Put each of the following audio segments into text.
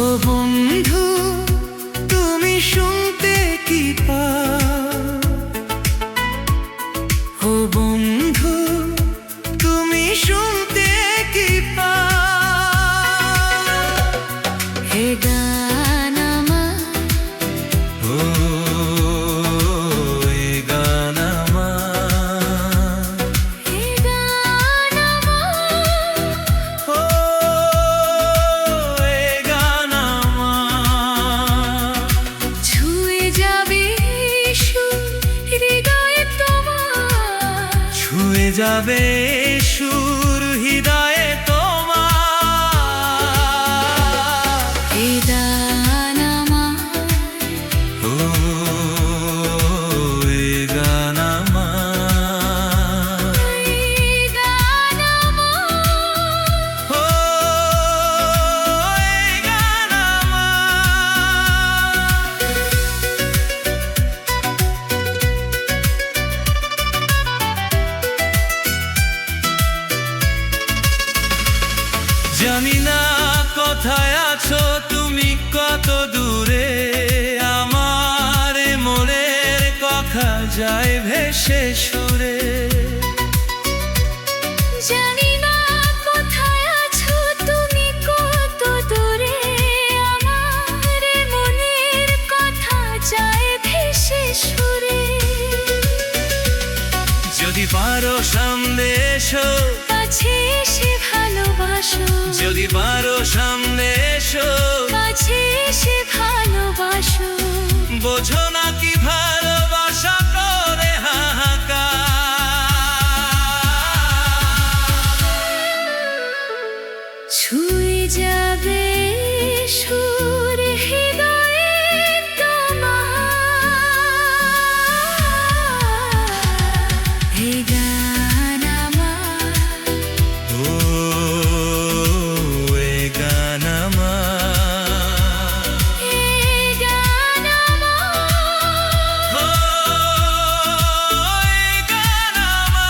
ও বন্ধু তুমি শুনতে কি পাও, ও বন্ধু তুমি শুনতে কি পাও, হে গান আমার, ও এ গান আমার, হে গান আমার, ও এ গান আমার। ছুঁয়ে যাবে সুর হৃদয়ে তোমার, ছুঁয়ে যাবে সুর হৃদয়ে তোমার, হে গান আমার, ও এ গান আমার, হে গান আমার, ও এ গান আমার। জানি না কোথায় আছো তুমি, কত দূরে, আমার এ মনের কথা যায় ভেসে সুরে। জানি না কোথায় আছো তুমি, কত দূরে, আমার মনের কথা যায় ভেসে সুরে। যদি পারো সামনে এসো, কাছে এসে ভালোবাসো, যদি পারো সামনে এসো, কাছে এসে ভালোবাসো, বোঝো না কি ভালোবাসা করে হাহাকার। ছুঁয়ে যাবে সুর হৃদয়ে তোমার, হে গান আমার, ও এ গান আমার, হে গান আমার, ও এ গান আমার।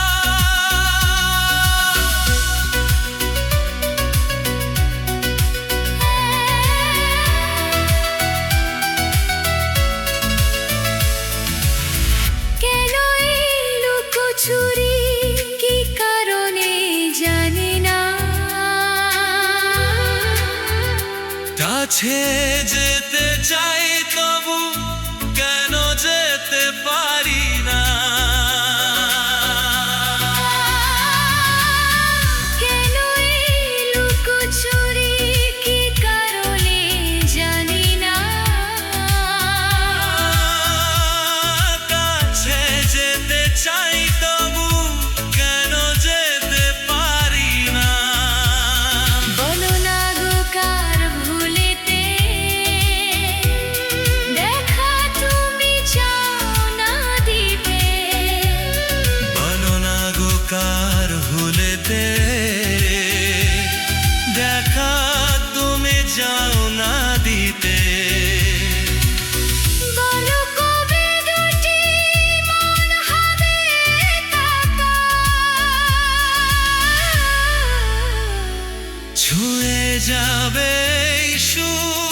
কেন এই লুকোচুরি, কি কারণে জানি না, কাছে যেতে চাই তবু কেন যেতে পারি না। কেন এই লুকোচুরি, কি কারণে জানি না, কাছে যেতে চাই তবু কেন যেতে পারি না। বলো না গো কার ভুলেতে, দেখা তুমি চাও না দিতে, বলো না গো কার ভুলেতে, দেখা তুমি যাও না দিতে। বলো কবে দুটি মন হবে একাকার। ছুঁয়ে যাবে সুর